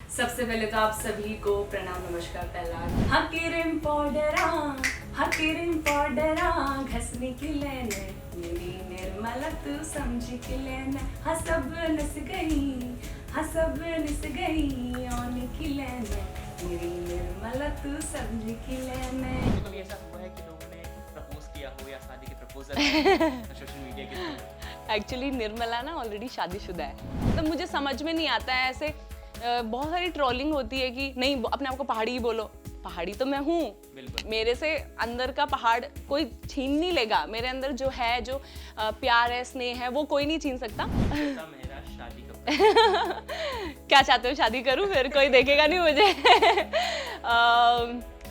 सबसे पहले तो आप सभी को प्रणाम नमस्कार। पहला हकीरिम पाउडरा घसने की लेन मेरी निर्मला तू समझ के लेन हसब नस गई आने की लेन मेरी निर्मला तू समझ की लेन। तो कभी ऐसा हुआ है कि लोगों ने प्रपोज किया हो या शादी के प्रपोजल सोशल मीडिया के थ्रू? एक्चुअली निर्मला ना ऑलरेडी शादीशुदा है, तो मुझे समझ में नहीं आता है ऐसे बहुत सारी ट्रोलिंग होती है कि नहीं अपने आप को पहाड़ी ही बोलो। पहाड़ी तो मैं हूँ, मेरे से अंदर का पहाड़ कोई छीन नहीं लेगा। मेरे अंदर जो है, जो प्यार है, स्नेह है, वो कोई नहीं छीन सकता। मेरा शादी कब क्या चाहते हो, शादी करूँ? फिर कोई देखेगा नहीं मुझे।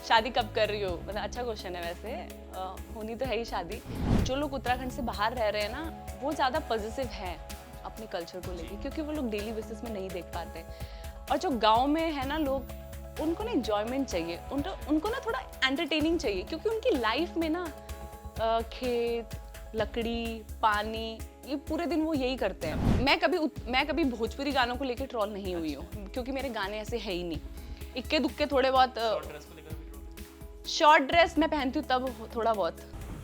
शादी कब कर रही हो, मतलब अच्छा क्वेश्चन है वैसे। होनी तो है ही शादी। जो लोग उत्तराखंड से बाहर रह रहे हैं ना, वो ज़्यादा पॉजिटिव है अपने कल्चर को लेके, क्योंकि वो लोग डेली बेसिस में नहीं देख पाते। और जो गांव में है ना लोग, उनको ना एंजॉयमेंट चाहिए, उनको ना थोड़ा एंटरटेनिंग चाहिए, क्योंकि उनकी लाइफ में ना खेत, लकड़ी, पानी, ये पूरे दिन वो यही करते हैं। मैं कभी भोजपुरी गानों को लेके ट्रोल नहीं हुई हूँ, क्योंकि मेरे गाने ऐसे है ही नहीं। इक्के दुक्के थोड़े बहुत शॉर्ट ड्रेस मैं पहनती हूँ तब थोड़ा बहुत।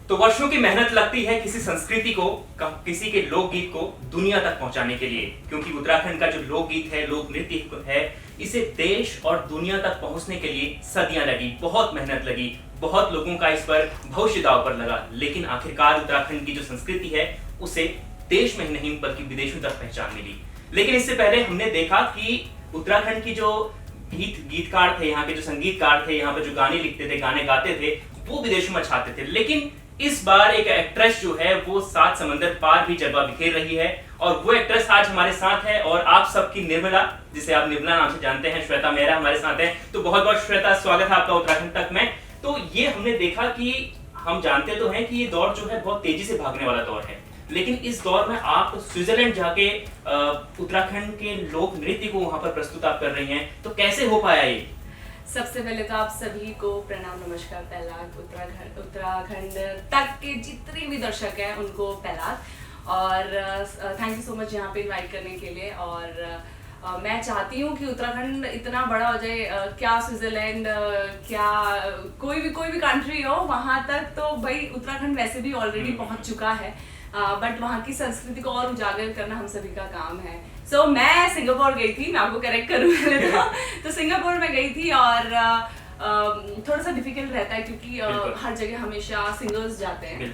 तो वर्षों की मेहनत लगती है किसी संस्कृति को, किसी के लोकगीत को दुनिया तक पहुंचाने के लिए, क्योंकि उत्तराखंड का जो लोकगीत है, लोक नृत्य है, इसे देश और दुनिया तक पहुंचने के लिए सदियां लगी, बहुत मेहनत लगी, बहुत लोगों का इस पर भविष्य दांव पर लगा। लेकिन आखिरकार उत्तराखंड की जो संस्कृति है उसे देश में ही नहीं बल्कि विदेशों तक पहचान मिली। लेकिन इससे पहले हमने देखा कि उत्तराखंड की जो गीतकार थे, यहाँ के जो संगीतकार थे, यहाँ पे जो गाने लिखते थे, गाने गाते थे, वो विदेशों में छाते थे। लेकिन इस बार एक एक्ट्रेस जो है वो 7 समंदर पार भी जलवा बिखेर रही है, और वो एक्ट्रेस आज हमारे साथ है। और आप सबकी निर्मला, जिसे आप निर्मला नाम से जानते हैं, श्वेता मेहरा हमारे साथ है। तो बहुत बहुत श्वेता, स्वागत है आपका उत्तराखंड तक में। तो ये हमने देखा कि हम जानते तो हैं कि ये दौर जो है बहुत तेजी से भागने वाला दौर है, लेकिन इस दौर में आप स्विट्जरलैंड जाके उत्तराखंड के लोक नृत्य को वहां पर प्रस्तुत आप कर रही हैं, तो कैसे हो पाया ये? सबसे पहले तो आप सभी को प्रणाम नमस्कार। पहला उत्तराखंड तक के जितने भी दर्शक हैं उनको पहला, और थैंक यू सो मच यहाँ पे इनवाइट करने के लिए। और मैं चाहती हूँ कि उत्तराखंड इतना बड़ा हो जाए, क्या स्विट्जरलैंड, क्या कोई भी कंट्री हो, वहाँ तक तो भाई उत्तराखंड वैसे भी ऑलरेडी पहुँच चुका है, बट वहाँ की संस्कृति को और उजागर करना हम सभी का काम है। सो मैं सिंगापुर गई थी, मैं आपको करेक्ट करूँ तो सिंगापुर में गई थी, और थोड़ा सा डिफिकल्ट रहता है क्योंकि हर जगह हमेशा सिंगर्स जाते हैं।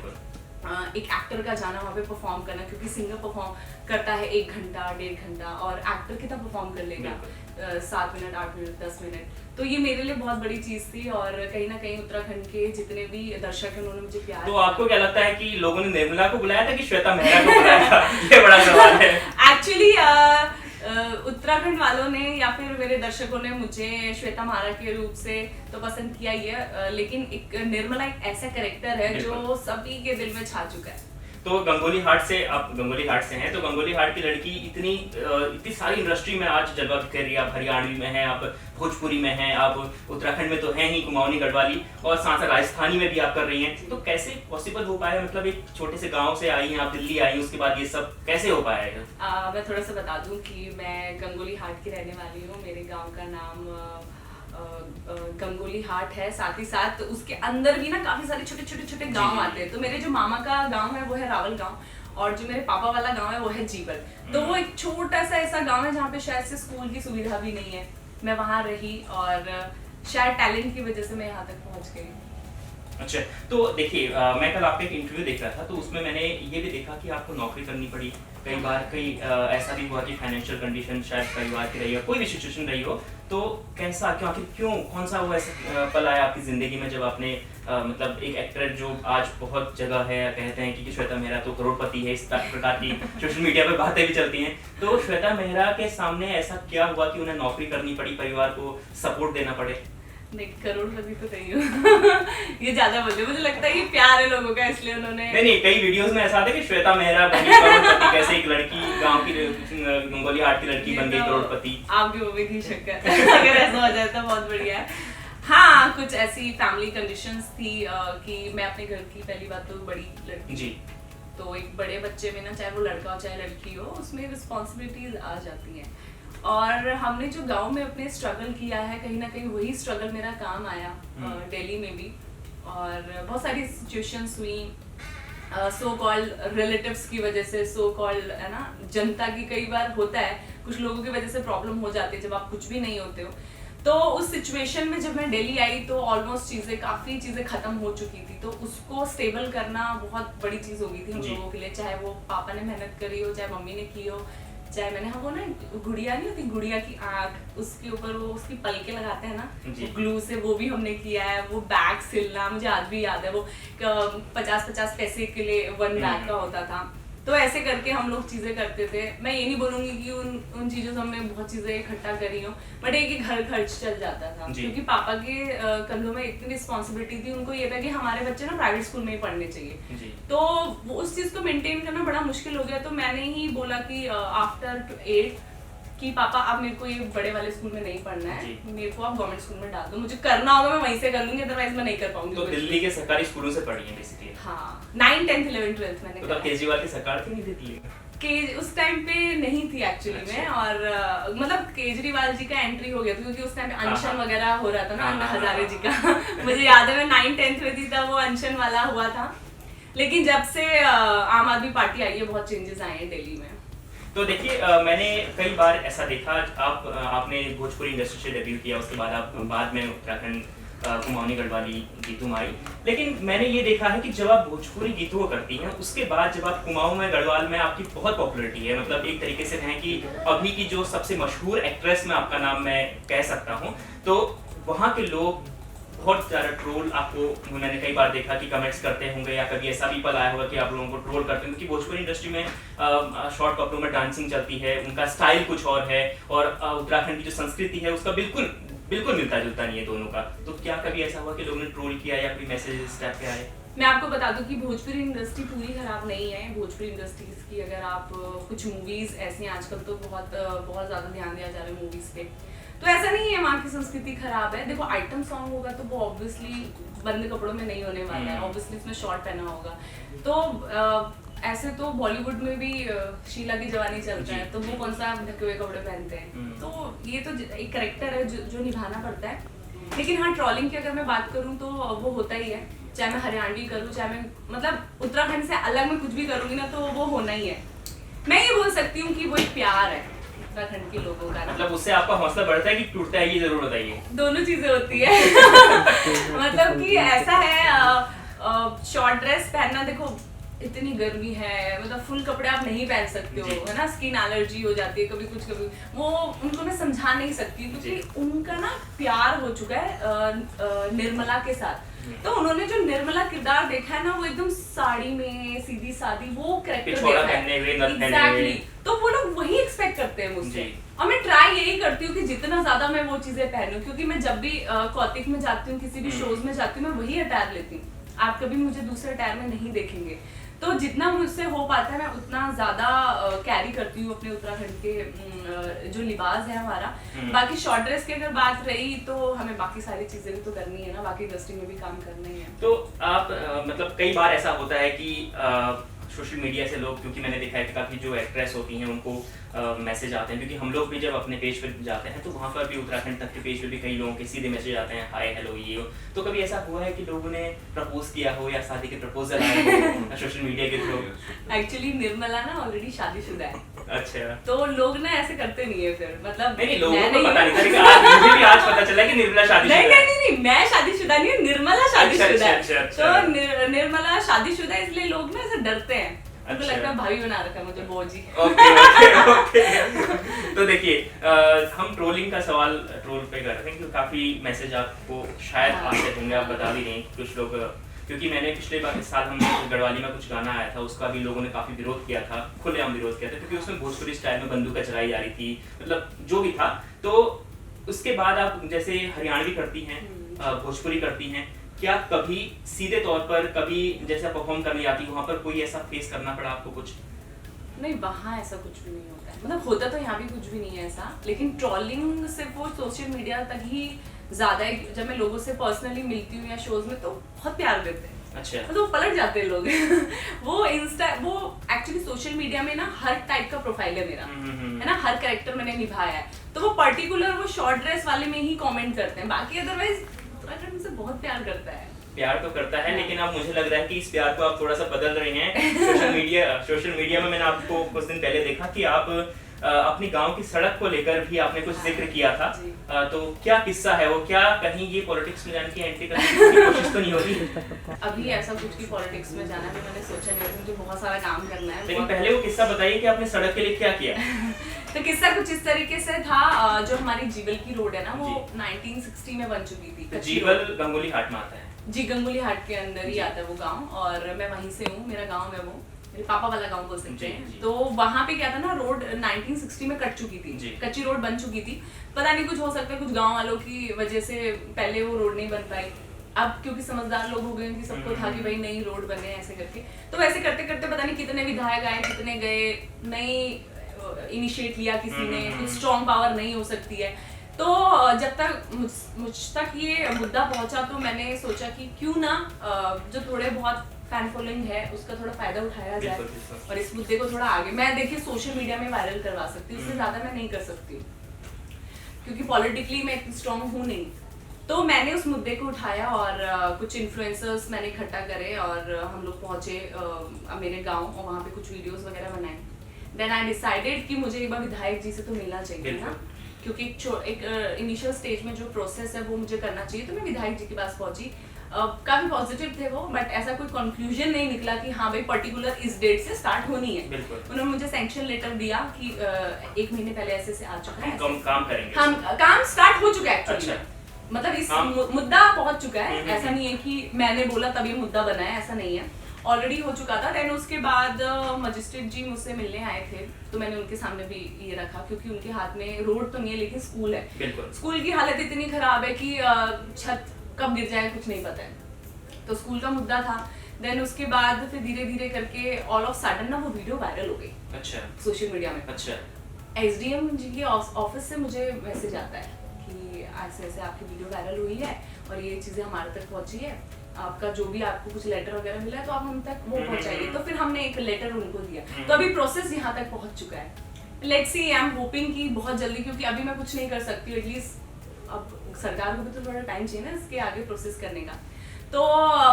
एक एक्टर का जाना वहाँ पे परफॉर्म करना, क्योंकि सिंगर परफॉर्म करता है 1 घंटा 1.5 घंटा, और एक्टर कितना परफॉर्म कर लेगा 7 मिनट 8 मिनट 10 मिनट। तो ये मेरे लिए बहुत बड़ी चीज थी, और कहीं ना कहीं उत्तराखंड के जितने भी दर्शक हैं उन्होंने मुझे प्यार। तो आपको क्या लगता है कि लोगों ने निर्मला को बुलाया था कि श्वेता मेहरा को बुलाया था? ये बड़ा सवाल है। एक्चुअली उत्तराखंड वालों ने या फिर मेरे दर्शकों ने मुझे श्वेता मेहरा के रूप से तो पसंद किया ही है, लेकिन एक निर्मला एक ऐसा कैरेक्टर है जो सभी के दिल में छा चुका है। तो गंगोली हाट से, आप गंगोली हाट से हैं, तो गंगोली हाट की लड़की इतनी सारी इंडस्ट्री में आज जलवा बिखेर रही है। आप हरियाणवी में हैं, आप भोजपुरी में हैं, आप उत्तराखंड में तो हैं ही, कुमाऊनी गढ़वाली, और साथ साथ राजस्थानी में भी आप कर रही हैं। तो कैसे पॉसिबल हो पाया? मतलब एक छोटे से गांव से आई हैं आप, दिल्ली आई हैं, उसके बाद ये सब कैसे हो पाया है? मैं थोड़ा सा बता दूं कि मैं गंगोली हाट की रहने वाली हूँ। मेरे गाँव का नाम गंगोली हाट है, साथ ही साथ उसके अंदर भी ना काफी सारे छोटे छोटे गांव आते हैं। तो मेरे जो मामा का गांव है वो है रावल गांव, और जो मेरे पापा वाला गांव है वो है जीवल। तो वो एक छोटा सा ऐसा गांव है जहाँ पे शायद से स्कूल की सुविधा भी नहीं है। मैं वहाँ रही, और शायद टैलेंट की वजह से मैं यहाँ तक पहुँच गई। अच्छा, तो देखिए, मैं कल आपका एक इंटरव्यू देख रहा था, तो उसमें मैंने ये भी देखा कि आपको नौकरी करनी पड़ी कई बार। ऐसा भी हुआ कि फाइनेंशियल कंडीशन शायद परिवार की रही हो, कोई भी सिचुएशन रही हो, तो कैसा, क्यों कौन सा वो ऐसा पल आया आपकी जिंदगी में जब आपने मतलब एक एक्टर जो आज बहुत जगह है, कहते हैं कि श्वेता मेहरा तो करोड़पति है, इस प्रकार की सोशल मीडिया पर बातें भी चलती हैं, तो श्वेता मेहरा के सामने ऐसा क्या हुआ कि उन्हें नौकरी करनी पड़ी, परिवार को सपोर्ट देना पड़े? नहीं, करोड़पति तो नहीं हूँ ये ज्यादा बोले, मुझे लगता है कि प्यार है लोगों का, इसलिए उन्होंने। नहीं, कई वीडियोस में ऐसा आता है कि श्वेता मेहरा बनी करोड़पति, कैसे एक लड़की गांव की गंगोली हाट की लड़की बन गई करोड़पति। आपकी वो भी थी शक्कर अगर ऐसा हो जाए तो बहुत बढ़िया है। हाँ, कुछ ऐसी फैमिली कंडीशंस थी कि मैं अपने घर की पहली बात तो बड़ी लड़की जी, तो एक बड़े बच्चे में ना, चाहे वो लड़का हो चाहे लड़की हो, उसमें रिस्पॉन्सिबिलिटीज आ जाती हैं। और हमने जो गांव में अपने स्ट्रगल किया है, कहीं ना कहीं वही स्ट्रगल मेरा काम आया दिल्ली में भी। और बहुत सारी सिचुएशंस हुई सो कॉल्ड रिलेटिव्स की वजह से, सो कॉल्ड है ना, जनता की कई बार होता है कुछ लोगों की वजह से प्रॉब्लम हो जाती है जब आप कुछ भी नहीं होते हो। तो उस सिचुएशन में जब मैं दिल्ली आई तो ऑलमोस्ट काफ़ी चीज़ें ख़त्म हो चुकी थी, तो उसको स्टेबल करना बहुत बड़ी चीज़ हो गई थी हम लोगों के लिए। चाहे वो पापा ने मेहनत करी हो, चाहे मम्मी ने की हो, चाहे मैंने, हाँ वो ना गुड़िया नहीं होती, गुड़िया की आँख उसके ऊपर वो उसकी पलके लगाते हैं ना ग्लू से, वो भी हमने किया है। वो बैग सिलना मुझे आज भी याद है, वो 50-50 पैसे के लिए 1 बैग का होता था। तो ऐसे करके हम लोग चीज़ें करते थे। मैं ये नहीं बोलूँगी कि उन चीज़ों से हमने बहुत चीज़ें इकट्ठा करी हो, बट एक ही घर खर्च चल जाता था क्योंकि पापा के कंधों में इतनी रिस्पॉन्सिबिलिटी थी। उनको ये था कि हमारे बच्चे ना प्राइवेट स्कूल में ही पढ़ने चाहिए, तो उस चीज़ को मेंटेन करना बड़ा मुश्किल हो गया। तो मैंने ही बोला कि आफ्टर 8 कि पापा आप मेरे को ये बड़े वाले स्कूल में नहीं पढ़ना है, मेरे को आप गवर्नमेंट स्कूल में डाल दो, मुझे करना होगा मैं वहीं से कर लूंगी, अदरवाइज मैं नहीं कर पाऊंगी। तो दिल्ली के सरकारी स्कूलों से पढ़ी है बेसिकली? हाँ, 9, 10, 11, 12 मैंने। तो केजरीवाल की सरकार थी नहीं थी दिल्ली में? कि उस टाइम पे नहीं थी एक्चुअली में, और मतलब केजरीवाल जी का एंट्री हो गया था क्योंकि उस टाइम पे अनशन वगैरह हो रहा था ना, अन्ना हजारे जी का मुझे याद है मैं 9, 10 में थी तब वो अनशन वाला हुआ था। लेकिन जब से आम आदमी पार्टी आई है बहुत चेंजेस आए हैं दिल्ली में। तो देखिए मैंने कई बार ऐसा देखा, आपने भोजपुरी इंडस्ट्री से डेब्यू किया, उसके बाद आप बाद में उत्तराखंड कुमाऊनी गढ़वाली गीतों में आई, लेकिन मैंने ये देखा है कि जब आप भोजपुरी गीतों को करती हैं उसके बाद जब आप कुमाऊं में गढ़वाल में आपकी बहुत पॉपुलैरिटी है, मतलब एक तरीके से है कि अभी की जो सबसे मशहूर एक्ट्रेस में आपका नाम मैं कह सकता हूँ। तो वहाँ के लोग बहुत ज़्यादा ट्रोल, आपको मैंने कई बार देखा कि कमेंट्स करते होंगे या कभी ऐसा भी पल आया होगा कि आप लोगों को ट्रोल करते हैं, क्योंकि भोजपुरी इंडस्ट्री में शॉर्ट कपड़ों में डांसिंग चलती है, उनका स्टाइल कुछ और है, और उत्तराखंड की जो संस्कृति है उसका बिल्कुल मिलता जुलता नहीं है दोनों का। तो क्या कभी ऐसा हुआ कि लोगों ने ट्रोल किया या कोई मैसेज इस टाइप के आए? मैं आपको बता दूं कि भोजपुरी इंडस्ट्री पूरी खराब नहीं है। भोजपुरी इंडस्ट्रीज की अगर आप कुछ मूवीज ऐसी हैं, आजकल तो बहुत ज़्यादा ध्यान दिया जा रहा है मूवीज पे, तो ऐसा नहीं है वहाँ की संस्कृति खराब है। देखो आइटम सॉन्ग होगा तो वो ऑब्वियसली बंद कपड़ों में नहीं होने वाला है, ऑब्वियसली इसमें शॉर्ट पहना होगा। तो ऐसे तो बॉलीवुड में भी शीला की जवानी चलता है, तो वो कौन सा ढके हुए कपड़े पहनते हैं। तो ये तो एक करेक्टर है जो निभाना पड़ता है। लेकिन हाँ, ट्रॉलिंग की अगर मैं बात करूँ तो वो होता ही है, चाहे मैं हरियाणवी करूँ, चाहे मैं मतलब उत्तराखंड से अलग में कुछ भी करूँगी ना तो वो होना ही है। मैं ये बोल सकती हूँ कि वो एक प्यार है उत्तराखंड के लोगों का। मतलब उससे आपका हौसला बढ़ता है कि टूटता है, ये जरूर बताइए। दोनों चीजें होती है मतलब कि ऐसा है, शॉर्ट ड्रेस पहनना, देखो इतनी गर्मी है, मतलब फुल कपड़े आप नहीं पहन सकते हो, है ना, स्किन एलर्जी हो जाती है कभी कुछ, कभी वो उनको मैं समझा नहीं सकती क्योंकि उनका ना प्यार हो चुका है निर्मला के साथ। तो उन्होंने जो निर्मला किरदार देखा है ना, वो एकदम साड़ी में सीधी सादी वो कैरेक्टर देखा है एग्जैक्टली। तो वो लोग वही एक्सपेक्ट करते हैं मुझसे, और मैं ट्राई यही करती हूँ कि जितना ज्यादा मैं वो चीजें पहनूं, क्योंकि मैं जब भी कौतिक में जाती हूँ, किसी भी शोज में जाती हूँ, मैं वही अटायर लेती हूँ। आप कभी मुझे दूसरे अटायर में नहीं देखेंगे। तो जितना मुझसे हो पाता है मैं उतना ज्यादा कैरी करती हूँ अपने उत्तराखंड के जो लिबास है हमारा। बाकी शॉर्ट ड्रेस की अगर बात रही तो हमें बाकी सारी चीजें भी तो करनी है ना, बाकी इंडस्ट्री में भी काम करना ही है। तो आप मतलब कई बार ऐसा होता है कि सोशल मीडिया से लोग, क्योंकि मैंने देखा है कि काफ़ी जो एक्ट्रेस होती हैं उनको मैसेज आते हैं, क्योंकि हम लोग भी जब अपने पेज पर जाते हैं तो वहाँ पर भी उत्तराखंड तक के पेज पर भी कई लोगों के सीधे मैसेज आते हैं, हाय हेलो ये हो। तो कभी ऐसा हुआ है कि लोगों ने प्रपोज किया हो या शादी के प्रपोजल आए हो सोशल मीडिया के थ्रू? एक्चुअली निर्मला ना ऑलरेडी शादीशुदा है। अच्छा, तो लोग ना ऐसे करते नहीं है फिर, मतलब नहीं लोगों को पता नहीं था, लेकिन मुझे भी आज पता चला कि निर्मला शादीशुदा है। नहीं, मैं शादीशुदा नहीं हूँ, निर्मला शादीशुदा है। अच्छा। तो निर्मला शादीशुदा है, इसलिए लोग ना ऐसे डरते हैं, उनको लगता है भाभी बना रखा है मुझे बोजी। ओके। तो देखिए हम ट्रोलिंग का सवाल ट्रोल पे कर रहे हैं क्योंकि काफी मैसेज आपको शायद आते होंगे, आप बता भी नहीं कुछ लोग, क्योंकि मैंने पिछले साल हम गढ़वाली में कुछ गाना आया था, उसका भी लोगों ने काफी विरोध किया था, खुलेआम विरोध किया था, क्योंकि उसमें भोजपुरी स्टाइल में बंदूकें चलाई जा रही थी, मतलब जो भी था। तो उसके बाद आप जैसे हरियाणवी करती हैं, भोजपुरी करती हैं, क्या कभी सीधे तौर पर कभी जैसे परफॉर्म करने जाती है वहाँ पर कोई ऐसा फेस करना पड़ा आपको कुछ? नहीं, वहाँ ऐसा कुछ भी नहीं होता है, मतलब होता तो यहाँ भी कुछ भी नहीं है ऐसा, लेकिन ट्रोलिंग सिर्फ वो सोशल मीडिया तक ही ज्यादा है। जब मैं लोगों से पर्सनली मिलती हूँ या शोज में तो बहुत प्यार देते हैं, अच्छा। तो पलट जाते हैं लोग वो एक्चुअली सोशल मीडिया में ना हर टाइप का प्रोफाइल है मेरा, है ना, हर कैरेक्टर मैंने निभाया है, तो वो पर्टिकुलर वो शॉर्ट ड्रेस वाले में ही कमेंट करते हैं, बाकी अदरवाइज उत्तराखंड मुझसे बहुत प्यार करता है। प्यार तो करता है, लेकिन अब मुझे लग रहा है कि इस प्यार को आप थोड़ा सा बदल रहे हैं। सोशल मीडिया में मैंने आपको कुछ दिन पहले देखा कि आप अपनी गांव की सड़क को लेकर भी आपने कुछ जिक्र किया था, तो क्या किस्सा है वो? क्या कहीं ये पॉलिटिक्स में जाने की एंट्री करने की कोशिश तो नहीं होगी? अभी ऐसा कुछ की पॉलिटिक्स में जाना भी मैंने सोचा नहीं, मुझे बहुत सारा काम करना है। लेकिन पहले वो किस्सा बताइए कि आपने सड़क के लिए क्या किया? तो किस्सा कुछ इस तरीके से था, जो हमारी जीवल की रोड है ना, वो 1960 में बन चुकी थी। जीवल गंगोली हाट में आता है जी, गंगोली हाट के अंदर ही आता है वो गांव, और मैं वहीं से हूँ, मेरा गांव है वो, मेरे पापा वाला गांव बोल सकते हैं। तो वहां पे क्या था ना, रोड 1960 में कट चुकी थी, कच्ची रोड बन चुकी थी, पता नहीं कुछ हो सकता है कुछ गांव वालों की वजह से पहले वो रोड नहीं बन पाई। अब क्योंकि समझदार लोग हो गए कि सबको था कि भाई नई रोड बने ऐसे करके, तो वैसे करते करते पता नहीं कितने विधायक आए, कितने गए, नई इनिशिएट लिया किसी ने, कुछ स्ट्रॉन्ग पावर नहीं हो सकती है। तो जब तक मुझ तक ये मुद्दा पहुंचा, तो मैंने सोचा कि क्यों ना जो थोड़े बहुत फैन फॉलोइंग है उसका थोड़ा फायदा उठाया जाए और इस मुद्दे को थोड़ा आगे, मैं देखिए सोशल मीडिया में वायरल करवा सकती हूँ, उससे ज्यादा मैं नहीं कर सकती हूँ क्योंकि पॉलिटिकली मैं इतनी स्ट्रॉन्ग हूँ नहीं। तो मैंने उस मुद्दे को उठाया और कुछ इन्फ्लुएंसर्स मैंने इकट्ठा करे और हम लोग पहुंचे मेरे गाँव और वहाँ पे कुछ वीडियोज वगैरह बनाए। देन आई डिसाइडेड कि मुझे एक बार विधायक जी से तो मिलना चाहिए ना, क्योंकि एक इनिशियल स्टेज में जो प्रोसेस है वो मुझे करना चाहिए। तो मैं विधायक जी के पास पहुंची, काफी पॉजिटिव थे वो, बट ऐसा कोई कंक्लूजन नहीं निकला कि हाँ भाई पर्टिकुलर इस डेट से स्टार्ट होनी है। उन्होंने मुझे सैंक्शन लेटर दिया कि 1 महीने पहले ऐसे से आ चुका है, काम करेंगे, हम काम स्टार्ट हो चुका है एक्चुअली। अच्छा। मतलब इस मुद्दा पहुंच चुका है, ऐसा नहीं है कि मैंने बोला तब ये मुद्दा बना है, ऐसा नहीं है, ऑलरेडी हो चुका था। देन उसके बाद मजिस्ट्रेट जी मुझसे मिलने आए थे, तो मैंने उनके सामने भी ये रखा क्योंकि उनके हाथ में रोड तो नहीं है लेकिन स्कूल है। स्कूल की हालत इतनी खराब है कि छत कब गिर जाए कुछ नहीं पता है, तो स्कूल का मुद्दा था। देन उसके बाद फिर धीरे धीरे करके ऑल ऑफ सडन ना वो वीडियो वायरल हो गई, अच्छा, सोशल मीडिया में। अच्छा, एसडीएम जी के ऑफिस से मुझे मैसेज आता है कि ऐसे ऐसे आपकी वीडियो वायरल हुई है और ये चीजें हमारे तक पहुंची है, आपका जो भी आपको कुछ लेटर वगैरह मिला है तो आप हम तक वो पहुंचाइए। तो फिर हमने एक लेटर उनको दिया, तो अभी प्रोसेस यहाँ तक पहुंच चुका है। Let's see, I am hoping कि बहुत जल्दी, क्योंकि अभी मैं कुछ नहीं कर सकती हूँ, एटलीस्ट अब सरकार को भी तो थोड़ा टाइम चाहिए ना इसके आगे प्रोसेस करने का। तो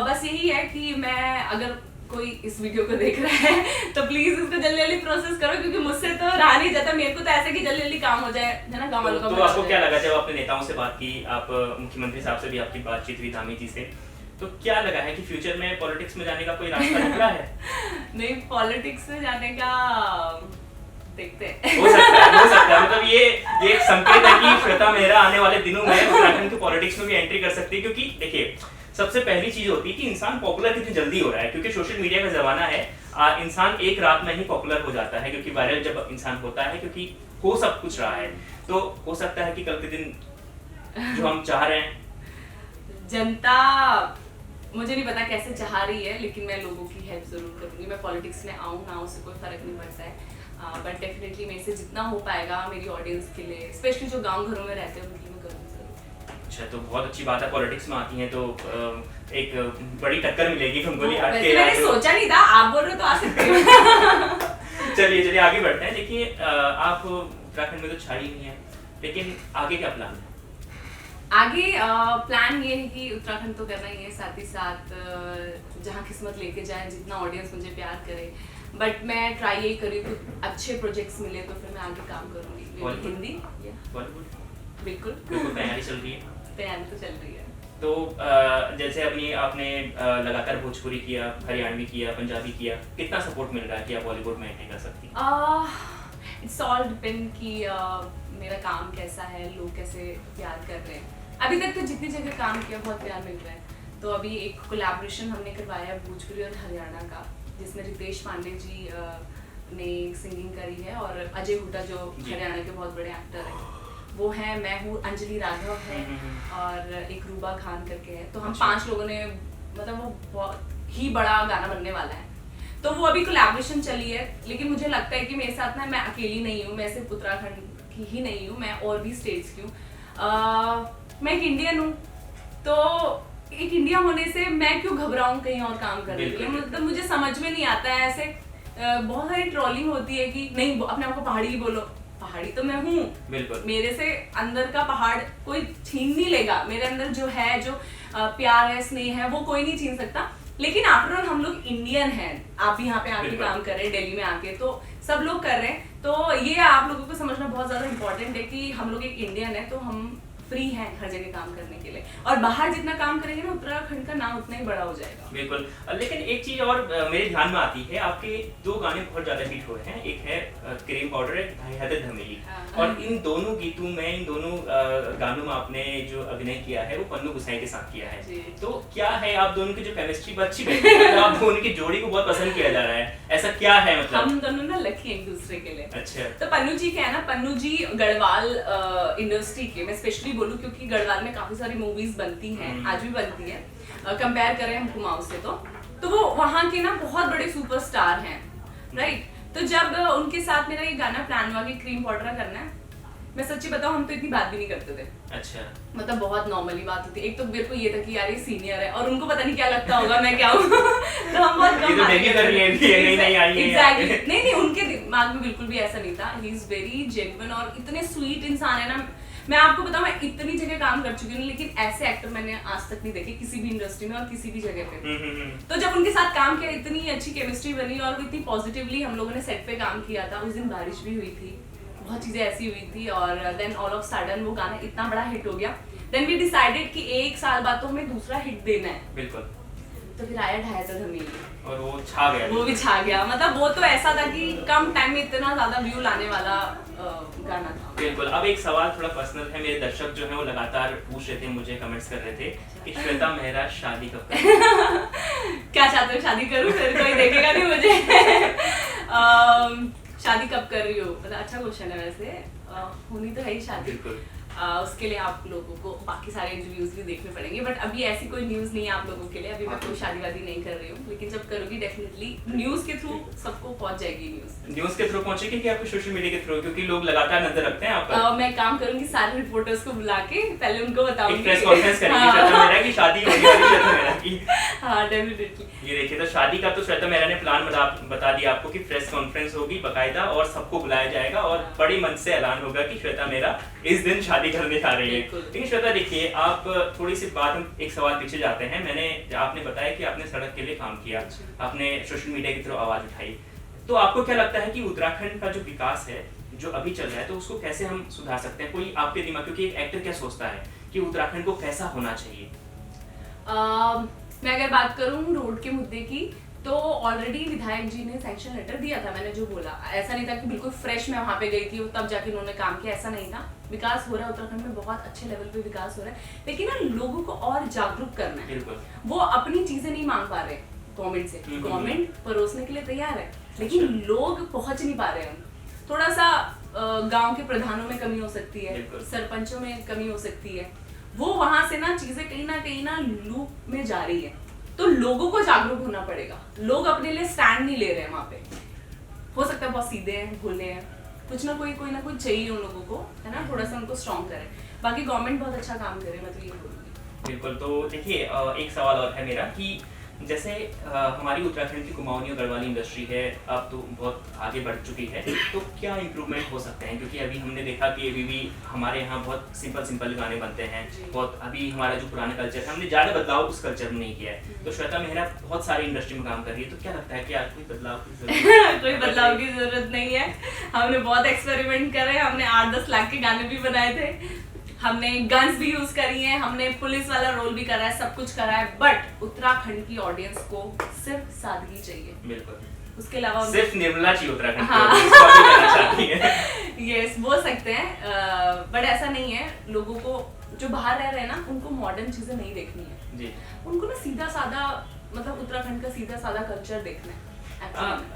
बस यही है कि मैं, अगर कोई इस वीडियो को देख रहा है तो प्लीज इसको जल्दी जल्दी प्रोसेस करो, क्योंकि मुझसे तो रहा नहीं जाता, मेरे को तो ऐसा कि जल्दी जल्दी काम हो जाए, है ना, गाँव वालों का। तो आपको क्या लगा जब आपने नेताओं से बात की, आप मुख्यमंत्री साहब से भी आपकी बातचीत हुई, धामी जी से, तो क्या लगा है कि फ्यूचर में पॉलिटिक्स में जाने का कोई रास्ता निकला है? नहीं, पॉलिटिक्स में जाने का देखते हैं। हो सकता है, मतलब ये एक संकेत है कि श्वेता मेहरा आने वाले दिनों में उत्तराखंड की पॉलिटिक्स में भी एंट्री कर सकती है, क्योंकि देखिए सबसे पहली चीज होती है कि इंसान पॉपुलर कितनी जल्दी हो रहा है, क्योंकि सोशल मीडिया का जमाना है, इंसान एक रात में ही पॉपुलर हो जाता है, क्योंकि वायरल जब इंसान होता है, क्योंकि हो सब कुछ रहा है, तो हो सकता है कि कल के दिन जो हम चाह रहे हैं, जनता मुझे नहीं पता कैसे चाह रही है, लेकिन मैं लोगों की हेल्प जरूर करूंगी। मैं पॉलिटिक्स में आऊँ ना, उससे कोई फर्क नहीं पड़ता है, बट डेफिनेटली मेरे से जितना हो पाएगा मेरी ऑडियंस के लिए, स्पेशली जो गांव घरों में रहते हैं उनकी मैं करूँगी जरूर। अच्छा, तो बहुत अच्छी बात है, पॉलिटिक्स में आती हैं तो एक बड़ी टक्कर मिलेगी गंगोली हाट के। मैंने सोचा नहीं था, आप बोल रहे तो आ सकते हो। चलिए आगे बढ़ते हैं। देखिए आप उत्तराखंड में तो छाई नहीं है, लेकिन आगे क्या प्लान है? आगे प्लान ये है कि उत्तराखंड तो करना ही है, साथ ही साथ जहाँ किस्मत लेके जाए, जितना ऑडियंस मुझे प्यार करे, बट मैं ट्राई यही करी कि अच्छे प्रोजेक्ट्स मिले तो फिर मैं आगे काम करूँगी। हिंदी, बॉलीवुड, बिल्कुल तैयारी चल रही है? तैयारी तो चल रही है। तो जैसे आपने लगातार भोजपुरी किया, हरियाणवी किया, पंजाबी किया, कितना सपोर्ट मिल रहा है कि आप बॉलीवुड में एंट्री कर सकती हैं? इट्स ऑल डिपेंड कि मेरा काम कैसा है, लोग कैसे प्यार कर रहे हैं। अभी तक तो जितनी जगह काम किया बहुत प्यार मिल रहा है। तो अभी एक कोलैबोरेशन हमने करवाया भोजपुरी और हरियाणा का, जिसमें रितेश पांडे जी ने सिंगिंग करी है और अजय हुड्डा जो हरियाणा के बहुत बड़े एक्टर हैं वो हैं, मैं हूँ, अंजलि राघव है और एक रूबा खान करके है। तो हम 5 लोगों ने, मतलब वो बहुत ही बड़ा गाना बनने वाला है, तो वो अभी कोलैबोरेशन चली है। लेकिन मुझे लगता है कि मेरे साथ ना मैं अकेली नहीं हूँ, मैं सिर्फ उत्तराखंड की ही नहीं हूँ, मैं और भी स्टेट्स की हूँ। मैं एक इंडियन हूँ, तो एक इंडिया होने से मैं क्यों घबराऊं कहीं और काम करने के लिए, बिल्कुल। मतलब मुझे समझ में नहीं आता है ऐसे। बहुत सारी ट्रोलिंग होती है कि नहीं अपने आप को पहाड़ी ही बोलो, पहाड़ी तो मैं हूँ, बिल्कुल मेरे से अंदर का पहाड़ कोई छीन नहीं लेगा, मेरे अंदर जो है, जो प्यार है, स्नेह है, वो कोई नहीं छीन सकता। लेकिन आफ्टर ऑल हम लोग इंडियन हैं, आप भी यहाँ पे आके बिल्कुल। काम कर रहे हैं, दिल्ली में आके, तो सब लोग कर रहे हैं, तो ये आप लोगों को समझना बहुत ज्यादा इंपॉर्टेंट है कि हम लोग एक इंडियन है, तो हम फ्री हैं हर जगह काम करने के लिए, और बाहर जितना काम करेंगे ना उत्तराखंड का नाम उतना ही बड़ा हो जाएगा। बिल्कुल। लेकिन एक चीज और मेरे ध्यान में आती है, आपके 2 गाने बहुत ज्यादा हिट हुए हैं, एक है क्रीम पाउडर, एक है हैदर धमेली, हाँ। और इन दोनों गीतों में, इन दोनों गानों में आपने जो अभिनय किया है वो पन्नू गुसाई के साथ किया है। जी। तो क्या है, आप दोनों की जो केमिस्ट्री अच्छी बैठी है, तो आप दोनों की जोड़ी को बहुत पसंद किया जा रहा है, ऐसा क्या है मतलब? हम दोनों ना लकी एक दूसरे के लिए। अच्छा। तो पन्नू जी क्या है ना, पन्नू जी गढ़वाल इंडस्ट्री के, मैं स्पेशली बोलूँ क्योंकि गढ़वाल में काफी सारी मूवीज बनती हैं, आज भी बनती हैं, कंपेयर करें हम कुमाऊं से, तो वो वहाँ के ना बहुत बड़े सुपरस्टार हैं, राइट। तो जब उनके साथ मेरा ये गाना प्लान हुआ कि क्रीम पाउडर करना है, मैं सच्ची बताऊं हम तो इतनी बात भी नहीं करते थे, अच्छा। मतलब बहुत नॉर्मली बात होती। एक तो मेरे को ये था कि यार ये सीनियर है, और उनको पता नहीं क्या लगता होगा मैं क्या हूँ तो हम बहुत ये कम तो बात डेब्यू कर रही है, करते थे। नई नई आई है Exactly. यहाँ पे। नहीं, उनके दिमाग में बिल्कुल भी ऐसा नहीं था। ही इज वेरी जेन्युइन और इतने स्वीट इंसान है ना। मैं आपको बताऊं, मैं इतनी जगह काम कर चुकी हूँ, लेकिन ऐसे एक्टर मैंने आज तक नहीं देखे किसी भी इंडस्ट्री में और किसी भी जगह पे। तो जब उनके साथ काम किया, इतनी अच्छी केमिस्ट्री बनी और इतनी पॉजिटिवली हम लोगों ने सेट पे काम किया था। उस दिन बारिश भी हुई थी, बहुत चीजें ऐसी हुई थी, और देन ऑल ऑफ सडन वो गाना इतना बड़ा हिट हो गया। देन वी डिसाइडेड कि 1 साल बाद तो हमें दूसरा हिट देना है। बिल्कुल। तो फिर आया ढाई धमेली, और वो छा गया। वो भी छा गया। मतलब वो तो ऐसा था कि कम टाइम में इतना ज्यादा व्यू लाने वाला गाना था। बिल्कुल। अब एक सवाल थोड़ा पर्सनल है, मेरे दर्शक जो है वो लगातार पूछ रहे थे, मुझे कमेंट्स कर रहे थे कि श्वेता मेहरा शादी कब करेगी? क्या चाहते हो, शादी करूं? फिर कोई देखेगा नहीं मुझे। शादी कब कर रही हो, मतलब अच्छा क्वेश्चन है वैसे। होनी तो है ही शादी। बिल्कुल। उसके लिए आप लोगों को बाकी सारे इंटरव्यूज भी देखने पड़ेंगे, बट अभी ऐसी कोई न्यूज नहीं है आप लोगों के लिए। अभी मैं कोई शादी वादी नहीं कर रही हूँ, लेकिन जब करूँगी डेफिनेटली न्यूज के थ्रू सबको पहुंच जाएगी न्यूज। न्यूज के थ्रू पहुंचेगी कि आपको सोशल मीडिया के थ्रू, क्योंकि लोग लगातार नजर रखते हैं आप पर। मैं काम करूंगी सारे रिपोर्टर्स को बुला के, पहले उनको बताऊंगी। एक प्रेस कॉन्फ्रेंस करेंगे श्वेता मेहरा की शादी होने वाली, श्वेता मेहरा की। हाँ डेफिनेटली। ये देखिए, तो शादी का तो श्वेता मेहरा ने प्लान बता दिया आपको कि प्रेस कॉन्फ्रेंस होगी बकायदा, और सबको बुलाया जाएगा, और बड़ी मन से ऐलान होगा कि श्वेता मेहरा इस दिन शादी करने जा रही है। लेकिन श्वेता देखिए, आप थोड़ी सी बात, हम एक सवाल पीछे जाते हैं। आपने बताया कि आपने सड़क के लिए काम किया, आपने सोशल मीडिया की तरफ आवाज उठाई, तो आपको क्या लगता है कि उत्तराखंड का जो विकास है जो अभी चल रहा है, तो उसको कैसे हम सुधार सकते हैं? कोई आपके दिमाग, क्योंकि एक एक्टर क्या सोचता है कि उत्तराखंड को कैसा होना चाहिए? मैं अगर बात करूं रोड के मुद्दे की, तो ऑलरेडी विधायक जी ने सैंक्शन लेटर दिया था। मैंने जो बोला, ऐसा नहीं था कि बिल्कुल फ्रेश मैं वहां पे गई थी तब जाके उन्होंने काम किया, ऐसा नहीं था। विकास हो रहा है उत्तराखंड में, बहुत अच्छे लेवल पे विकास हो रहा है, लेकिन ना लोगों को और जागरूक करना है। बिल्कुल। वो अपनी चीजें नहीं मांग पा रहे गवर्नमेंट से। गवर्नमेंट परोसने के लिए तैयार है, लेकिन लोग पहुंच नहीं पा रहे हैं। थोड़ा सा गांव के प्रधानों में कमी हो सकती है, सरपंचों में कमी हो सकती है, वो वहां से ना चीजें कहीं ना लूप में जा रही है। तो लोगों को जागरूक होना पड़ेगा। लोग अपने लिए स्टैंड नहीं ले रहे हैं वहां पे। हो सकता है बहुत सीधे हैं, भोले हैं, कुछ ना कोई चाहिए उन लोगों को, है ना, थोड़ा सा उनको स्ट्रॉन्ग करे। बाकी गवर्नमेंट बहुत अच्छा काम करे, मैं तो ये बोलूंगी। बिल्कुल। तो देखिए, एक सवाल और है मेरा कि जैसे हमारी उत्तराखंड की कुमाऊनी और गढ़वाली इंडस्ट्री है, अब तो बहुत आगे बढ़ चुकी है, तो क्या इम्प्रूवमेंट हो सकते हैं? क्योंकि अभी हमने देखा कि अभी भी हमारे यहाँ बहुत सिंपल गाने बनते हैं, बहुत अभी हमारा जो पुराना कल्चर है, हमने ज़्यादा बदलाव उस कल्चर में नहीं किया है। तो श्वेता मेहरा बहुत सारी इंडस्ट्री में काम कर रही है, तो क्या लगता है कि आज कोई बदलाव की जरूरत कोई बदलाव की जरूरत नहीं है। हमने बहुत एक्सपेरिमेंट करे, हमने 8-10 लाख के गाने भी बनाए थे, हमने गन्स भी यूज करी हैं, हमने पुलिस वाला रोल भी करा है, सब कुछ करा है, बट उत्तराखंड की ऑडियंस को सिर्फ सादगी चाहिए। बिल्कुल। उसके अलावा सिर्फ निर्मला चाहिए उत्तराखंड हाँ। को, इसको आप कहना चाहती हैं। यस, बोल सकते हैं, बट ऐसा नहीं है। लोगों को जो बाहर रह रहे हैं ना, उनको मॉडर्न चीजें नहीं देखनी है जी। उनको ना सीधा साधा, मतलब उत्तराखंड का सीधा साधा कल्चर देखना है।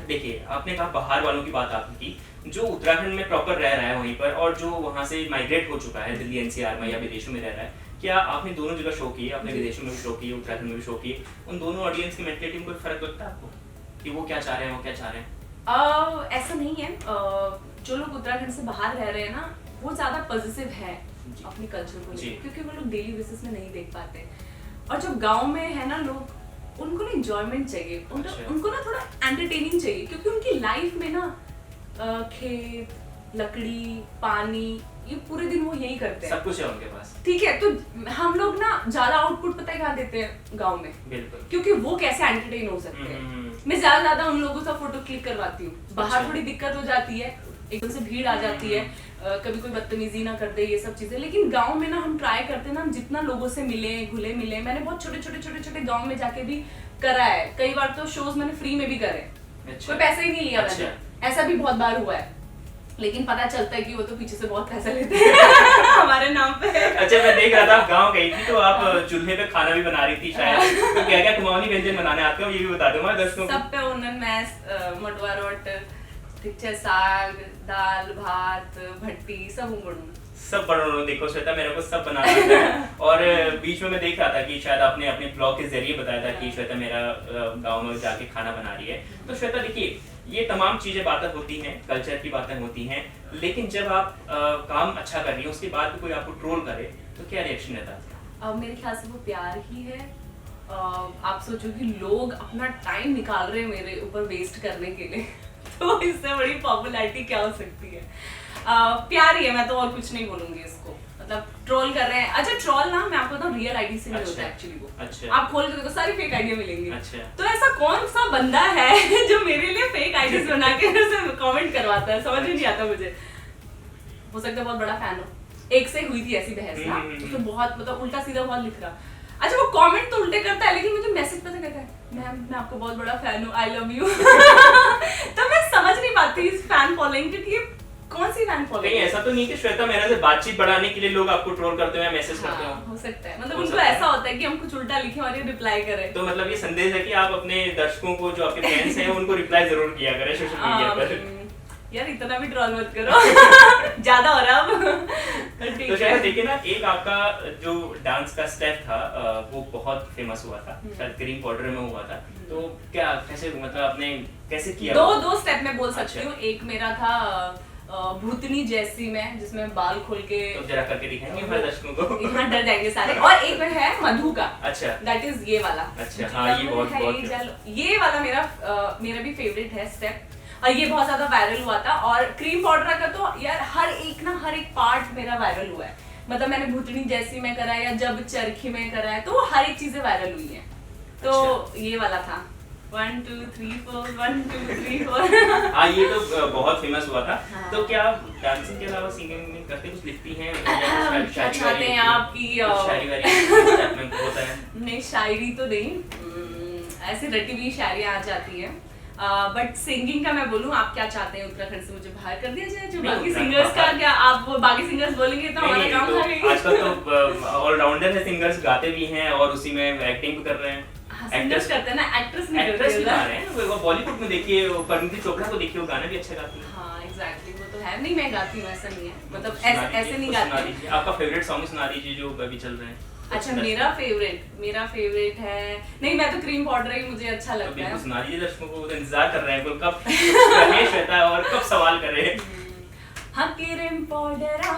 देखिए, आपने कहा बाहर वालों की बात आपने की, जो उत्तराखंड में प्रॉपर रह रहा है वहीं पर, और जो वहाँ से माइग्रेट हो चुका है दिल्ली एनसीआर में या विदेशों में रह रहा है, क्या आपने दोनों जगह शो किए, आपने विदेशों में भी शो किए, उत्तराखंड में भी शो किए, उन दोनों ऑडियंस की मेंटलिटी में कोई फर्क लगता है आपको कि वो क्या चाह रहे हैं, वो क्या चाह रहे हैं? ऐसा नहीं है। जो लोग उत्तराखंड से बाहर रह रहे हैं ना, वो ज्यादा पॉजिटिव है अपने कल्चर को लेकर, क्योंकि वो लोग डेली बेसिस में नहीं देख पाते। और जब गांव में है ना लोग, उनको ना इंजॉयमेंट चाहिए, उनको ना थोड़ा एंटरटेनिंग चाहिए, क्योंकि उनकी लाइफ में ना खेत, लकड़ी, पानी, ये पूरे दिन वो यही करते हैं, सब कुछ है उनके पास। ठीक है, तो हम लोग ना ज्यादा आउटपुट पता है कहाँ देते हैं गांव में, बिल्कुल, क्योंकि वो कैसे एंटरटेन हो सकते हैं। मैं ज्यादा उन लोगों से फोटो क्लिक करवाती हूँ। बाहर थोड़ी दिक्कत हो जाती है, एकदम से भीड़ आ जाती है, कभी कोई बदतमीजी ना कर दे, ये सब चीजें। लेकिन गांव में ना हम ट्राई करते हैं ना, हम जितना लोगों से मिले घुले मिले, मैंने बहुत छोटे गांव में जाके भी करा है, कई बार तो शोज मैंने फ्री में भी करे, कोई पैसा ही नहीं लिया मैंने, ऐसा भी बहुत बार हुआ है। लेकिन पता चलता है कि वो तो पीछे से बहुत पैसा लेते हैं हमारे नाम पे। अच्छा, मैं देख रहा था आप गांव गई थी तो आप चूल्हे पे खाना भी बना रही थी शायद, तो क्या क्या कुमाऊनी व्यंजन बनाने आते हो ये भी बता दो हमारे दर्शकों को। सब पे उन्नन मैस, मडवा रोट, ठीक है, साग, दाल, भात, भट्टी, सब उंगड़ू, सब बना। देखो श्वेता, मेरे को सब बनाना आता है। और बीच में मैं देख रहा था कि शायद आपने अपने ब्लॉग के जरिए बताया था कि श्वेता मेरा गांव में जाके खाना बना रही है। तो श्वेता देखिए, ये तमाम चीजें बातें होती हैं, कल्चर की बातें होती हैं, लेकिन जब आप काम अच्छा कर रही हैं उसके बाद भी कोई आपको ट्रोल करे तो क्या रिएक्शन रहता है? मेरे ख्याल से वो प्यार ही है। आप सोचो कि लोग अपना टाइम निकाल रहे हैं मेरे ऊपर वेस्ट करने के लिए तो इससे बड़ी पॉपुलैरिटी क्या हो सकती है? प्यार ही है, मैं तो और कुछ नहीं बोलूंगी इसको। मतलब ट्रोल कर रहे हैं, अच्छा ट्रोल ना मैं आपको बताऊं रियल आईडी से नहीं होता एक्चुअली वो। अच्छा। आप खोल के देखो सारी फेक आईडिया मिलेंगी। अच्छा। तो ऐसा कौन सा बंदा है जो मेरे लिए फेक आईडीज बना के उसे कमेंट करवाता है, समझ ही नहीं आता मुझे। हो सकता है बहुत बड़ा फैन हो। एक से हुई थी ऐसी बहस ना, उसमें बहुत मतलब उल्टा सीधा बहुत लिख रहा। अच्छा वो कमेंट तो उल्टे करता है, लेकिन मुझे मैसेज पता कहता है, मैम मैं आपको बहुत बड़ा फैन हूँ, आई लव यू तो मैं समझ नहीं पाती इस फैन फॉलोइंग की, ये कौन सी फैन फॉलोइंग? नहीं, ऐसा तो नहीं कि श्वेता मेरा से बातचीत बढ़ाने के लिए लोग आपको ट्रोल करते हो या मैसेज करते हो। हो सकता है, मतलब उनको ऐसा होता है कि हम कुछ उल्टा लिखें और ये रिप्लाई करें। तो मतलब ये संदेश है कि आप अपने दर्शकों को, जो आपके फैंस हैं, उनको रिप्लाई जरूर किया करें सोशल मीडिया पर। यार इतना भी ट्रोल मत करो ज्यादा हो रहा अब तो शायद देखिए ना, एक आपका जो डांस का स्टेप था वो बहुत फेमस हुआ था, शायद क्रीम पाउडर में हुआ था। तो क्या कैसे, मतलब आपने कैसे किया? दो स्टेप में बोल सकती हूँ। एक मेरा था भूतनी जैसी में, जिसमें बाल खोल के, तो जरा करके दिखाएंगे हमारे दर्शकों को। यहाँ डर जाएंगे सारे। और एक में है मधु का। अच्छा, दैट इज ये वाला। अच्छा, हाँ, ये बहुत ये वाला मेरा भी फेवरेट है स्टेप, और ये बहुत ज्यादा वायरल हुआ था। और क्रीम पाउडर का तो यार हर एक पार्ट मेरा वायरल हुआ है। मतलब मैंने भूतनी जैसी में करा है या जब चरखी में करा है, तो वो हर एक चीजें वायरल हुई है। तो ये वाला था 1 2 3 4 1 2 3 4 हाँ, ये तो बहुत फेमस हुआ था। हाँ। तो क्या आप डांसिंग के अलावा सिंगिंग में करते, कुछ लिखती हैं? क्या चाहते हैं आपकी शायरी वारी होता है? नहीं, शायरी तो नहीं, ऐसी रटी हुई शायरियाँ आ जाती है। बट सिंगिंग का मैं बोलूँ, आप क्या चाहते हैं उत्तराखंड से मुझे बाहर कर दिया जाए? जो बाकी सिंगर्स का क्या, आप वो बाकी सिंगर्स बोलेंगे तो हमारा काम खा आजकल तो ऑलराउंडर है, सिंगर्स गाते भी हैं और उसी में एक्टिंग भी कर रहे हैं। एक्टर्स करते हैं ना, एक्ट्रेस नहीं करते। एक्ट्रेस भी गा रहे हैं। वो बॉलीवुड में देखिए, परिणीति चोपड़ा को देखिए, वो गाना भी अच्छा गाती है। हाँ एग्जैक्टली, वो तो है। नहीं मैं गाती हूँ, ऐसा नहीं है, मतलब ऐसे नहीं गाती। आपका फेवरेट सॉन्ग सुना दीजिए जो अभी चल रहे हैं। अच्छा, मेरा फेवरेट है, नहीं मैं तो क्रीम पाउडर ही मुझे अच्छा लगता है। सुना दीजिए, दर्शकों को इंतजार कर रहे हैं कब रमेश रहता है और कब सवाल करे। हाँ क्रीम पाउडरा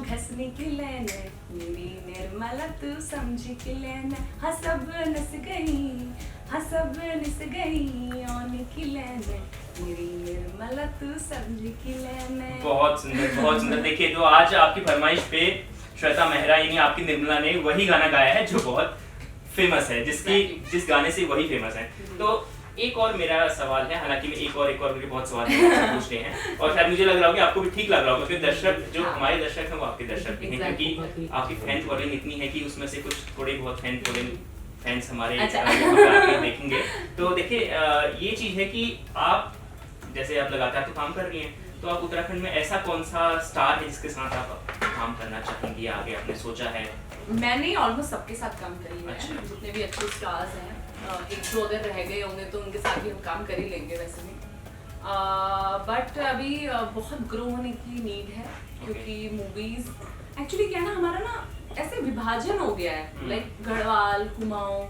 घसने की लेन मेरी निर्मला तू समझ के लेन, हाँ सब नस गई आने की लेन मेरी निर्मला तू समझ की लेन। बहुत सुंदर। देखिए, तो आज आपकी फरमाइश पे श्वेता मेहरा यानी आपकी निर्मला ने वही गाना गाया है जो बहुत फेमस है, जिस गाने से वही फेमस है। तो एक और मेरा सवाल है, हालांकि मैं एक और मेरे बहुत सवाल पूछते हैं और शायद मुझे लग रहा हो कि आपको भी ठीक लग रहा होगा, क्योंकि दर्शक जो हमारे दर्शक हैं वो आपके दर्शक भी हैं, क्योंकि आपकी फैन फॉलोइंग इतनी है कि उसमें से कुछ थोड़े बहुत फैंस हमारे देखेंगे। तो देखिए, ये चीज है कि आप जैसे आप लगातार तो काम कर रही हैं, तो आप उत्तराखंड में ऐसा कौन सा स्टार है जिसके साथ आप काम करना चाहेंगी, आगे आपने सोचा है? मैंने ऑलमोस्ट सबके साथ काम करी है। अच्छा। जितने भी अच्छे स्टार्स हैं, एक दो अगर रह गए होंगे तो उनके साथ भी हम काम कर ही लेंगे वैसे भी। बट अभी बहुत ग्रो होने की नीड है, क्योंकि मूवीज एक्चुअली क्या है ना, हमारा ना ऐसे विभाजन हो गया है, लाइक गढ़वाल कुमाऊं,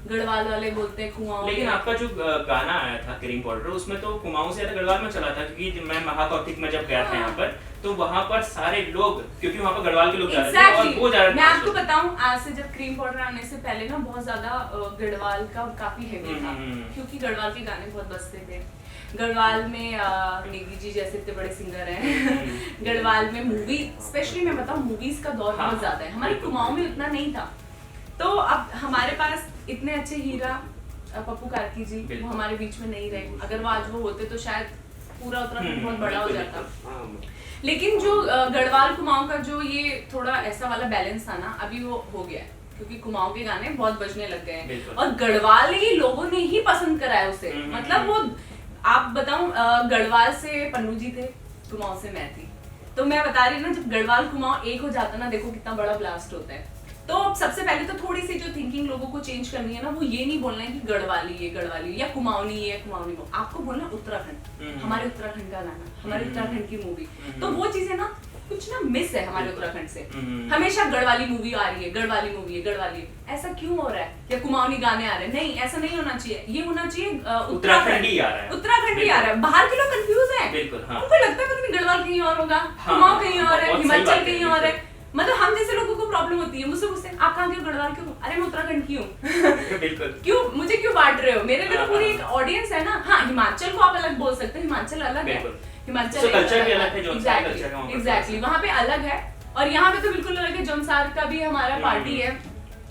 गढ़वाल वाले बोलते हैं कुमाऊं। लेकिन आपका जो गाना आया था क्रीम पाउडर, उसमें तो कुमाऊं से ज्यादा गढ़वाल में चला था, क्योंकि मैं महाकौतिक में जब गया था यहाँ पर तो वहाँ पर सारे लोग, क्योंकि वहाँ पर गढ़वाल के लोग जा रहे थे और वो जा रहे थे। मैं आपको बताऊं, आज से जब क्रीम पाउडर आने से पहले ना बहुत ज्यादा गढ़वाल का काफी हेवी था, क्योंकि गढ़वाल के गाने बहुत बजते थे। गढ़वाल में नेगी जी जैसे इतने बड़े सिंगर हैं। गढ़वाल में मूवी, स्पेशली मैं बताऊं, मूवीज का दौर बहुत ज्यादा है। हमारे कुमाऊं में उतना नहीं था, तो अब हमारे पास इतने अच्छे हीरा पप्पू कार्की जी, वो हमारे बीच में नहीं रहे। अगर वो आज वो होते तो शायद पूरा उत्तराखंड बहुत बड़ा हो जाता। लेकिन जो गढ़वाल कुमाऊं का जो ये थोड़ा ऐसा वाला बैलेंस था ना, अभी वो हो गया है, क्योंकि कुमाऊं के गाने बहुत बजने लग गए हैं और गढ़वाली लोगों ने ही पसंद करा है उसे। मतलब वो, आप बताऊं, गढ़वाल से पन्नू जी थे, कुमाऊं से मैं थी, तो मैं बता रही हूँ ना, जब गढ़वाल कुमाऊं एक हो जाता ना, देखो कितना बड़ा ब्लास्ट होता है। तो सबसे पहले तो थोड़ी सी जो थिंकिंग लोगों को चेंज करनी है ना, वो ये नहीं बोलना है कि गढ़वाली या कुमाऊनी है कुमाऊनी, आपको बोलना उत्तराखंड, हमारे उत्तराखंड का गाना, हमारे उत्तराखंड की मूवी। तो वो चीजें ना कुछ ना मिस है हमारे उत्तराखंड से। हमेशा गढ़वाली मूवी आ रही है, गढ़वाली मूवी है, गढ़वाली, ऐसा क्यों हो रहा है? या कुमाऊनी गाने आ रहे हैं? नहीं, ऐसा नहीं होना चाहिए। ये होना चाहिए उत्तराखंड ही आ रहा है, उत्तराखंड ही आ रहा है। बाहर के लोग कंफ्यूज हैं, उनको लगता है पता नहीं गढ़वाल कहीं और होगा, कुमाऊं कहीं और है, हिमाचल कहीं और है। मतलब हम जैसे लोगों को प्रॉब्लम होती है, मुझसे पूछते हैं आप कहाँ के हो, गढ़वाल क्यों? अरे मैं उत्तराखंड की हूँ। बिल्कुल। क्यों मुझे क्यों बांट रहे हो? मेरे में तो पूरी एक ऑडियंस है ना। हाँ, हिमाचल को आप अलग बोल सकते हैं, हिमाचल अलग है, हिमाचल कल्चर भी अलग है, जौनसार कल्चर है, एग्जैक्टली वहाँ पे अलग है, और यहाँ पे तो बिल्कुल अलग है। जौनसार का भी हमारा पार्टी है,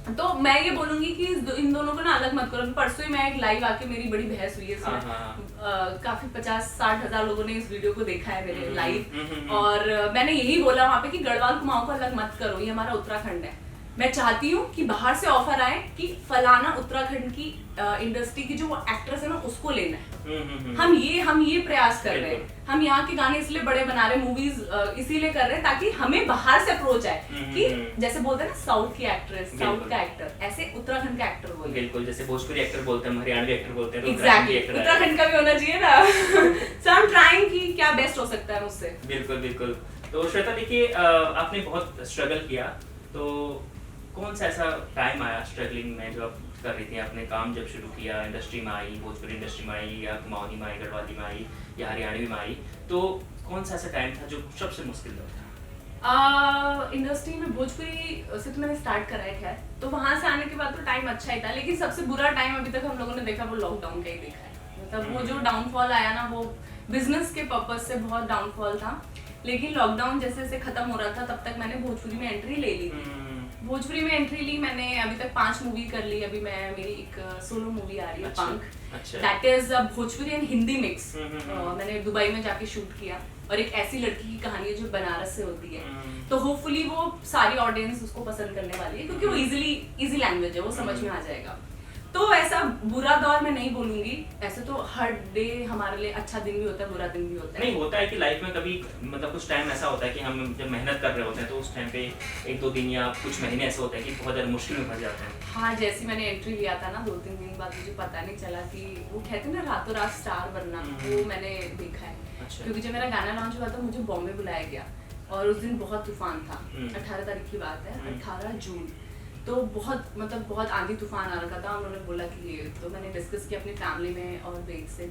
तो मैं ये बोलूंगी कि इन दोनों को ना अलग मत करो। परसों ही मैं एक लाइव आके मेरी बड़ी बहस हुई है इसमें, काफी 50-60 हजार लोगों ने इस वीडियो को देखा है मेरे लाइव, और मैंने यही बोला वहाँ पे कि गढ़वाल कुमाऊं को अलग मत करो, ये हमारा उत्तराखंड है। मैं चाहती हूँ कि बाहर से ऑफर आए कि फलाना उत्तराखंड की इंडस्ट्री की जो एक्ट्रेस है ना, उसको लेना है। हम ये प्रयास कर रहे हैं। हम यहाँ के गाने इसलिए बड़े बना रहे, मूवीज इसीलिए कर रहे हैं ताकि हमें बाहर से अप्रोच आए कि जैसे बोलते हैं ना साउथ की एक्ट्रेस, साउथ का एक्टर, ऐसे उत्तराखंड का एक्टर बोले। बिल्कुल, जैसे भोजपुरी एक्टर बोलते हैं, हरियाणवी एक्टर बोलते हैं, एग्जैक्टली उत्तराखंड का भी होना चाहिए ना। सो आई एम ट्राइंग कि क्या बेस्ट हो सकता है मुझसे। बिल्कुल बिल्कुल। तो श्वेता देखिए, आपने बहुत स्ट्रगल किया, तो कौन सा ऐसा टाइम आया स्ट्रगलिंग में जो आप कर रही थी? आपने काम जब शुरू किया, इंडस्ट्री में आई, भोजपुरी इंडस्ट्री में आई, या कुमाऊनी में आई, गढ़वाली में आई, या हरियाणवी में आई, तो कौन सा ऐसा टाइम था जो सबसे मुश्किल था? इंडस्ट्री में भोजपुरी से तो मैंने स्टार्ट करा है खैर, तो वहां से आने के बाद तो टाइम अच्छा ही था, लेकिन सबसे बुरा टाइम अभी तक हम लोगों ने देखा वो लॉकडाउन का ही देखा है। मतलब वो जो डाउनफॉल आया ना, वो बिजनेस के पर्पज से बहुत डाउनफॉल था, लेकिन लॉकडाउन जैसे जैसे खत्म हो रहा था तब तक मैंने भोजपुरी में एंट्री ले ली थी। भोजपुरी में एंट्री ली मैंने, अभी तक 5 मूवी कर ली। अभी मेरी एक सोलो मूवी आ रही है, पंख, that is Bhojpuri and Hindi mix. मैंने दुबई में जाके शूट किया, और एक ऐसी लड़की की कहानी है जो बनारस से होती है, तो होपफुली वो सारी ऑडियंस उसको पसंद करने वाली है, क्योंकि वो इजी लैंग्वेज है, वो समझ में आ जाएगा। तो ऐसा बुरा दौर मैं नहीं बोलूंगी, ऐसे तो हर डे हमारे लिए अच्छा दिन भी होता है, बुरा दिन भी होता है। नहीं, होता है कि लाइफ में कभी मतलब कुछ टाइम ऐसा होता है कि हम जब मेहनत कर रहे होते हैं तो उस टाइम पे 1-2 दिन या कुछ महीने ऐसे होते हैं कि बहुत ज़्यादा मुश्किल में फंस जाते हैं। हाँ, जैसे मैंने एंट्री लिया था ना, 2-3 दिन बाद मुझे पता नहीं चला कि वो कहते हैं ना रातों रात स्टार बनना, वो मैंने देखा है। क्योंकि जब मेरा गाना लॉन्च हुआ था मुझे बॉम्बे बुलाया गया, और उस दिन बहुत तूफान था। 18 तारीख की बात है, 18 जून, तो बहुत आंधी तूफान आ रखा था। उन्होंने बोला कि, तो मैंने डिस्कस किया अपनी फैमिली में और बेग से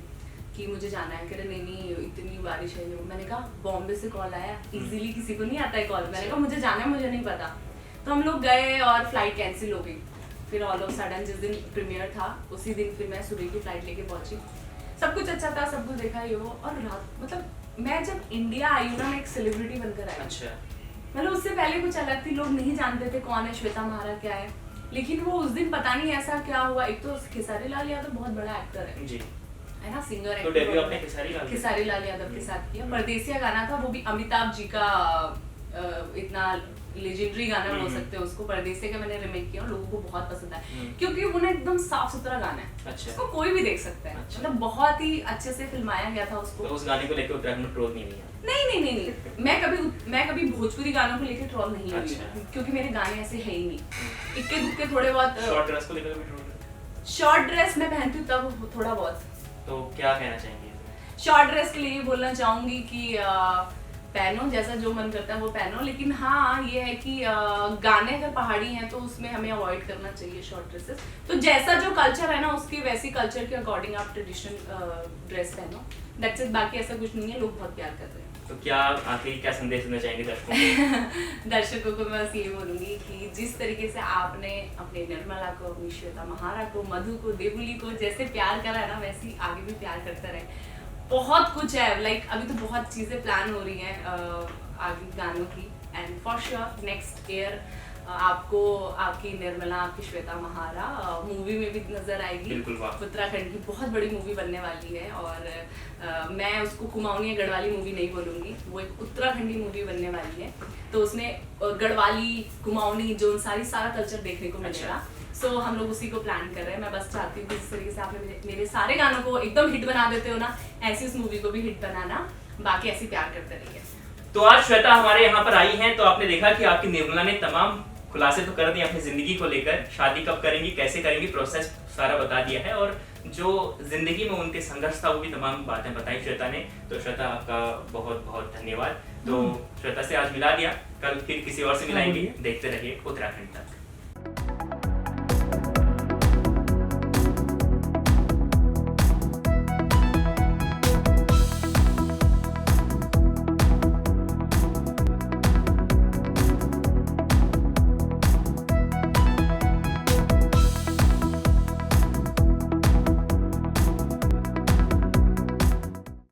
कि मुझे जाना है। कह रहे नहीं इतनी बारिश है। मैंने कहा बॉम्बे से कॉल आया, इजीली किसी को नहीं आता है कॉल। मैंने कहा मुझे जाना है, मुझे नहीं पता। तो हम लोग गए और फ्लाइट कैंसिल हो गई। फिर ऑल ऑफ सडन जिस दिन प्रीमियर था उसी दिन फिर मैं सुबह की फ्लाइट लेके पहुंची। सब कुछ अच्छा था, सब कुछ देखा ये वो, और रात मतलब मैं जब इंडिया आई हूँ ना, मैं एक सेलिब्रिटी बनकर आई। अच्छा। मतलब उससे पहले कुछ अलग थी, लोग नहीं जानते थे कौन है श्वेता महारा क्या है, लेकिन वो उस दिन पता नहीं ऐसा क्या हुआ। एक तो खेसारी लाल यादव बहुत बड़ा एक्टर है जी, है ना, सिंगर तो डेब्यू आपने खेसारी लाल यादव के साथ किया। परदेसिया गाना था, वो भी अमिताभ जी का इतना लेजेंडरी गाना बोल सकते हैं उसको। परदेसिया का मैंने रिमेक किया, लोगों को बहुत पसंद आया, क्योंकि वो ना एकदम साफ सुथरा गाना है। अच्छा। उसको कोई भी देख सकता है। मतलब बहुत ही अच्छे से फिल्माया गया था उसको। तो उस गाने को लेकर उत्तराखंड में ट्रोल नहीं हुआ? नहीं, मैं कभी भोजपुरी गानों को लेकर ट्रोल नहीं हुई। क्योंकि मेरे गाने ऐसे है ही नहीं। इक्के दुक्के थोड़े बहुत। शॉर्ट ड्रेस को लेकर भी ट्रोल? शॉर्ट ड्रेस मैं पहनती हूँ तब थोड़ा बहुत। तो क्या कहना चाहेंगे? शॉर्ट ड्रेस के लिए बोलना चाहूंगी कि पहनो, जैसा जो मन करता है वो पहनो, लेकिन हाँ ये है कि गाने अगर पहाड़ी हैं तो उसमें हमें अवॉइड करना चाहिए शॉर्ट ड्रेसेस। तो जैसा जो कल्चर है ना, उसकी वैसी कल्चर के अकॉर्डिंग आप ट्रेडिशनल ड्रेस पहनो, दैट्स इट। बाकी ऐसा कुछ नहीं है, लोग बहुत प्यार कर रहे हैं। तो क्या आखिर क्या संदेश देना चाहेंगे दर्शकों को? दर्शकों को मैं बस ये बोलूंगी कि जिस तरीके से आपने अपने निर्मला को, अपनी श्वेता महारा को, मधु को, देवुली को जैसे प्यार करा है ना, वैसे ही आगे भी प्यार करते रहे। बहुत कुछ है, लाइक अभी तो बहुत चीज़ें प्लान हो रही हैं आगे गानों की, and for sure next year आपको आपकी निर्मला, आपकी श्वेता महारा मूवी में भी नजर आएगी। बिल्कुल, वाह। उत्तराखंड की बहुत बड़ी मूवी बनने वाली है, और मैं उसको कुमाऊनी या गढ़वाली मूवी नहीं बोलूँगी, वो एक उत्तराखंडी मूवी बनने वाली है। तो उसमें गढ़वाली, कुमाऊनी, जो सारा कल्चर देखने को मिलेगा। सो हम लोग उसी को प्लान कर रहे हैं। मैं बस चाहती हूँ कि जिस तरीके से आपने मेरे सारे गानों को एकदम हिट बना देते हो ना, ऐसी इस मूवी को भी हिट बनाना, बाकी ऐसे प्यार करते रहिए। तो आज श्वेता हमारे यहाँ पर आई हैं, तो आपने देखा कि आपकी निर्मला ने तमाम खुलासे तो कर दिए अपनी जिंदगी को लेकर, शादी कब करेंगी, कैसे करेंगी, प्रोसेस सारा बता दिया है, और जो जिंदगी में उनके संघर्ष था वो भी तमाम बातें बताई श्वेता ने। तो श्वेता आपका बहुत बहुत धन्यवाद। तो श्वेता से आज मिला दिया, कल फिर किसी और से मिलाएंगे। देखते रहिए उत्तराखंड तक।